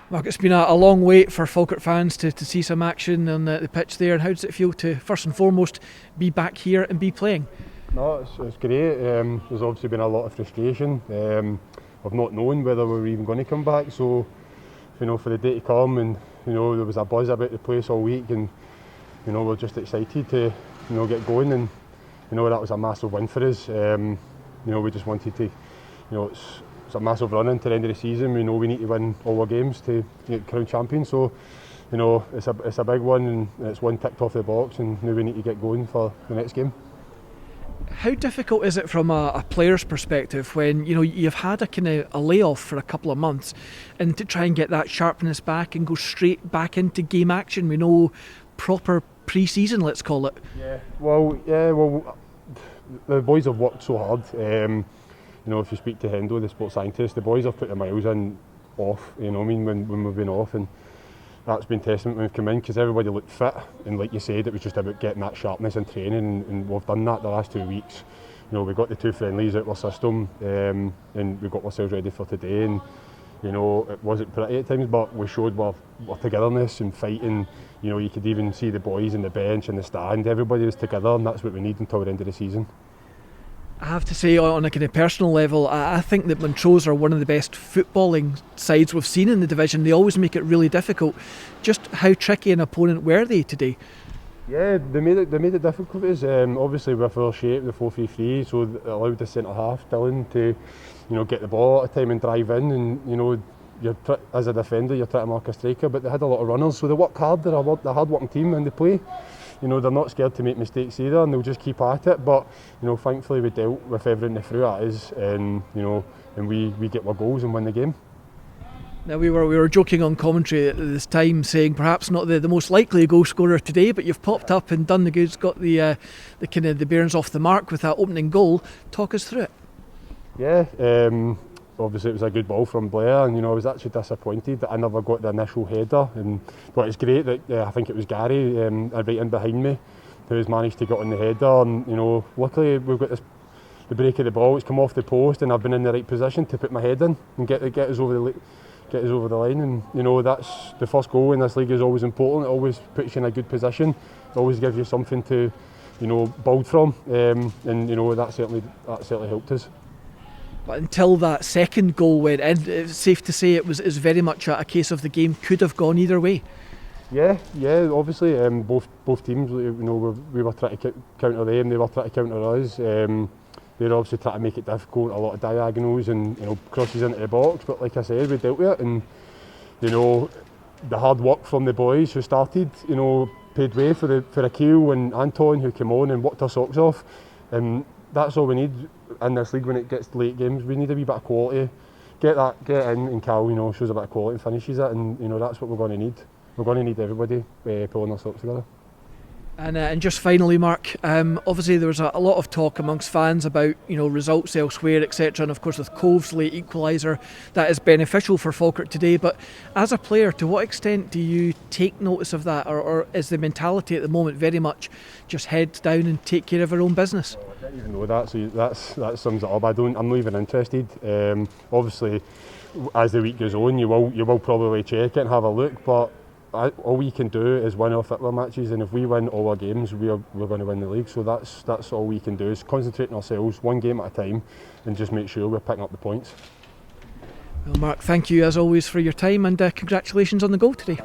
Mark, it's been a long wait for Falkirk fans to see some action on the pitch there, and how does it feel to, first and foremost, be back here and be playing? No, it's great. There's obviously been a lot of frustration of not knowing whether we were even going to come back, so for the day to come, and there was a buzz about the place all week, and we're just excited to get going, and that was a massive win for us. We just wanted to, it's a massive run into the end of the season. We know we need to win all our games to get crowned champions, so it's a big one, and it's one ticked off the box, and now we need to get going for the next game. How difficult is it from a player's perspective when you've had a layoff for a couple of months, and to try and get that sharpness back and go straight back into game action? We know proper pre-season, let's call it. Well, the boys have worked so hard. If you speak to Hendo, the sports scientist, the boys have put their miles in off. When we've been off, and that's been testament when we've come in, because everybody looked fit, and like you said, it was just about getting that sharpness in training, and we've done that the last 2 weeks. We got the 2 friendlies out of our system, and we got ourselves ready for today, and it wasn't pretty at times, but we showed our togetherness and fighting. You could even see the boys in the bench and the stand, everybody was together, and that's what we need until the end of the season. I have to say, on a kind of personal level, I think that Montrose are one of the best footballing sides we've seen in the division. They always make it really difficult. Just how tricky an opponent were they today? Yeah, they made it difficult for us. Obviously, with our shape, the 4-3-3, so it allowed the centre half Dylan to, get the ball at a time and drive in, and as a defender, you're trying to mark a striker, but they had a lot of runners, so they work hard. They're a hard-working team, and they play. They're not scared to make mistakes either, and they'll just keep at it. But thankfully we dealt with everything they threw at us, and we get our goals and win the game. Now we were joking on commentary at this time, saying perhaps not the most likely goal scorer today, but you've popped up and done the goods, got the bearings off the mark with that opening goal. Talk us through it. Yeah. Obviously it was a good ball from Blair, and I was actually disappointed that I never got the initial header, but it's great that I think it was Gary right in behind me who's managed to get on the header, and luckily we've got the break of the ball, it's come off the post, and I've been in the right position to put my head in and get us over the line, and that's the first goal in this league is always important. It always puts you in a good position, it always gives you something to build from, and that certainly helped us. But until that second goal went in, it's safe to say it was very much a case of the game could have gone either way. Yeah. Obviously, both teams, we were trying to counter them, they were trying to counter us. They were obviously trying to make it difficult, a lot of diagonals and crosses into the box. But like I said, we dealt with it, and the hard work from the boys who started, paid way for Akil and Anton who came on and worked our socks off. And that's all we need in this league when it gets to late games. We need a wee bit of quality. Get in, and Cal, shows a bit of quality and finishes it, and that's what we're going to need. We're going to need everybody pulling their socks together. And just finally, Mark, obviously there was a lot of talk amongst fans about results elsewhere, etc. And of course with Cove's late equaliser, that is beneficial for Falkirk today. But as a player, to what extent do you take notice of that, or is the mentality at the moment very much just head down and take care of our own business? I didn't even know that, so that sums it up. I'm not even interested. Obviously, as the week goes on, you will probably check it and have a look, but all we can do is win our football matches, and if we win all our games, we're going to win the league. So that's all we can do, is concentrate on ourselves, one game at a time, and just make sure we're picking up the points. Well, Mark, thank you as always for your time, and congratulations on the goal today.